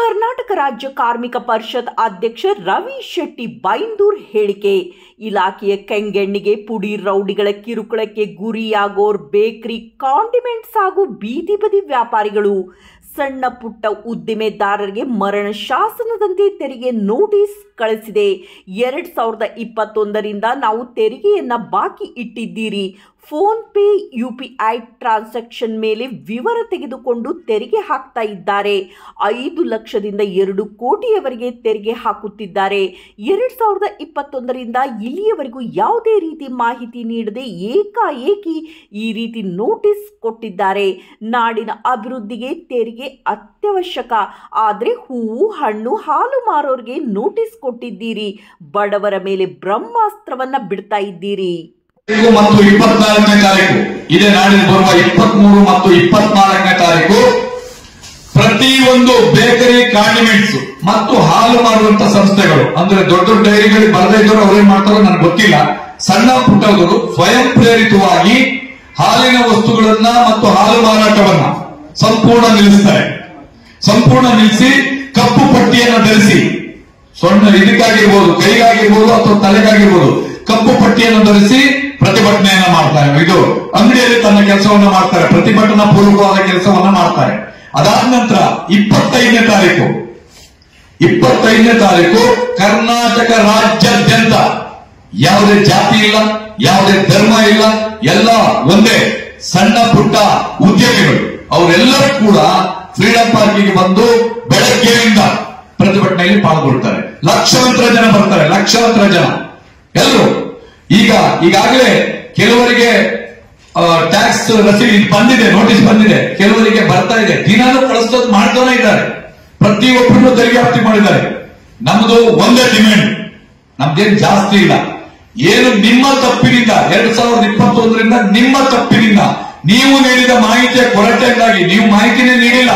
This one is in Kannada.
ಕರ್ನಾಟಕ ರಾಜ್ಯ ಕಾರ್ಮಿಕ ಪರಿಷತ್ ಅಧ್ಯಕ್ಷ ರವಿ ಶೆಟ್ಟಿ ಬೈಂದೂರ್ ಹೇಳಿಕೆ. ಇಲಾಖೆಯ ಕೆಂಗೆಣ್ಣಿಗೆ ಪುಡಿ ರೌಡಿಗಳ ಕಿರುಕುಳಕ್ಕೆ ಗುರಿಯಾಗೋರ್ ಬೇಕರಿ, ಕಾಂಡಿಮೆಂಟ್ಸ್ ಹಾಗೂ ಬೀದಿ ಬದಿ ವ್ಯಾಪಾರಿಗಳು. ಸಣ್ಣ ಪುಟ್ಟ ಉದ್ದಿಮೆದಾರರಿಗೆ ಮರಣ ಶಾಸನದಂತೆ ತೆರಿಗೆ ನೋಟಿಸ್ ಕಳಿಸಿದೆ. 2021ರಿಂದ ನಾವು ತೆರಿಗೆಯನ್ನ ಬಾಕಿ ಇಟ್ಟಿದ್ದೀರಿ. ಫೋನ್ ಪೇ, UPI ಟ್ರಾನ್ಸಾಕ್ಷನ್ ಮೇಲೆ ವಿವರ ತೆಗೆದುಕೊಂಡು ತೆರಿಗೆ ಹಾಕ್ತಾ ಇದ್ದಾರೆ. 5 ಲಕ್ಷದಿಂದ 2 ಕೋಟಿಯವರೆಗೆ ತೆರಿಗೆ ಹಾಕುತ್ತಿದ್ದಾರೆ. 2021ರಿಂದ ಇಲ್ಲಿಯವರೆಗೂ ಯಾವುದೇ ರೀತಿ ಮಾಹಿತಿ ನೀಡದೆ ಏಕಾಏಕಿ ಈ ರೀತಿ ನೋಟಿಸ್ ಕೊಟ್ಟಿದ್ದಾರೆ. ನಾಡಿನ ಅಭಿವೃದ್ಧಿಗೆ ತೆರಿಗೆ ಅತ್ಯವಶ್ಯಕ, ಆದರೆ ಹೂವು, ಹಣ್ಣು, ಹಾಲು ಮಾರೋರಿಗೆ ನೋಟಿಸ್ ಕೊಟ್ಟಿದ್ದೀರಿ. ಬಡವರ ಮೇಲೆ ಬ್ರಹ್ಮಾಸ್ತ್ರವನ್ನ ಬಿಡ್ತಾ ಇದ್ದೀರಿ. ಮತ್ತು 24ನೇ ತಾರೀಕು ಇದೇ ನಾಡಿನ ಬರುವ 23 ಮತ್ತು 24ನೇ ತಾರೀಕು ಪ್ರತಿಯೊಂದು ಬೇಕರಿ, ಕಾಂಡಿಮೆಂಟ್ಸ್ ಮತ್ತು ಹಾಲು ಮಾರುವಂತ ಸಂಸ್ಥೆಗಳು, ಅಂದ್ರೆ ದೊಡ್ಡ ದೊಡ್ಡ ಡೈರಿಗಳಿಗೆ ಬರದೇ ಇದ್ದವರು ಅವ್ರೇನ್ ಮಾಡ್ತಾರೋ ನನಗೆ ಗೊತ್ತಿಲ್ಲ, ಸಣ್ಣ ಪುಟ್ಟವರು ಸ್ವಯಂ ಪ್ರೇರಿತವಾಗಿ ಹಾಲಿನ ವಸ್ತುಗಳನ್ನ ಮತ್ತು ಹಾಲು ಮಾರಾಟವನ್ನ ಸಂಪೂರ್ಣ ನಿಲ್ಲಿಸ್ತಾರೆ. ಸಂಪೂರ್ಣ ನಿಲ್ಲಿಸಿ ಕಪ್ಪು ಪಟ್ಟಿಯನ್ನು ಧರಿಸಿ, ಸೊಣ್ಣ ಇದಕ್ಕಾಗಿರ್ಬೋದು, ಕೈಗಾಗಿರ್ಬೋದು ಅಥವಾ ತಲೆಗಾಗಿರ್ಬೋದು, ಕಪ್ಪು ಪಟ್ಟಿಯನ್ನು ಧರಿಸಿ ಪ್ರತಿಭಟನೆಯನ್ನ ಮಾಡ್ತಾರೆ. ಇದು ಅಂಗಡಿಯಲ್ಲಿ ತನ್ನ ಕೆಲಸವನ್ನ ಮಾಡ್ತಾರೆ, ಪ್ರತಿಭಟನಾ ಪೂರ್ವಕವಾದ ಕೆಲಸವನ್ನ ಮಾಡ್ತಾರೆ. ಅದಾದ ನಂತರ 25ನೇ ತಾರೀಕು ಕರ್ನಾಟಕ ರಾಜ್ಯಾದ್ಯಂತ ಯಾವುದೇ ಜಾತಿ ಇಲ್ಲ, ಯಾವುದೇ ಧರ್ಮ ಇಲ್ಲ, ಎಲ್ಲ ಒಂದೇ ಸಣ್ಣ ಪುಟ್ಟ ಉದ್ಯಮಿಗಳು ಅವರೆಲ್ಲರೂ ಕೂಡ ಫ್ರೀಡಂ ಪಾರ್ಕಿಗೆ ಬಂದು ಬೆಳಗ್ಗೆಯಿಂದ ಪ್ರತಿಭಟನೆಯಲ್ಲಿ ಪಾಲ್ಗೊಳ್ತಾರೆ. ಲಕ್ಷಾಂತರ ಜನ ಬರ್ತಾರೆ, ಲಕ್ಷಾಂತರ ಜನ ಎಲ್ಲರೂ. ಈಗಾಗಲೇ ಕೆಲವರಿಗೆ ಟ್ಯಾಕ್ಸ್ ರಸೀದಿ ಬಂದಿದೆ, ನೋಟಿಸ್ ಬಂದಿದೆ, ಕೆಲವರಿಗೆ ಬರ್ತಾ ಇದೆ. ದಿನಾಲೂ ಕಳಿಸೋದು ಮಾಡ್ತಾನೆ ಇದ್ದಾರೆ, ಪ್ರತಿಯೊಬ್ಬರನ್ನು ತೆರಿಗೆ ವ್ಯಾಪ್ತಿ ಮಾಡಿದ್ದಾರೆ. ನಮ್ದು ಒಂದೇ ಡಿಮ್ಯಾಂಡ್, ನಮ್ದೇನು ಜಾಸ್ತಿ ಇಲ್ಲ. ಏನು ನಿಮ್ಮ ತಪ್ಪಿನಿಂದ 2021ರಿಂದ ನಿಮ್ಮ ತಪ್ಪಿನಿಂದ ನೀವು ನೀಡಿದ ಮಾಹಿತಿಯ ಕೊರತೆಯಿಂದಾಗಿ, ನೀವು ಮಾಹಿತಿನೇ ನೀಡಿಲ್ಲ,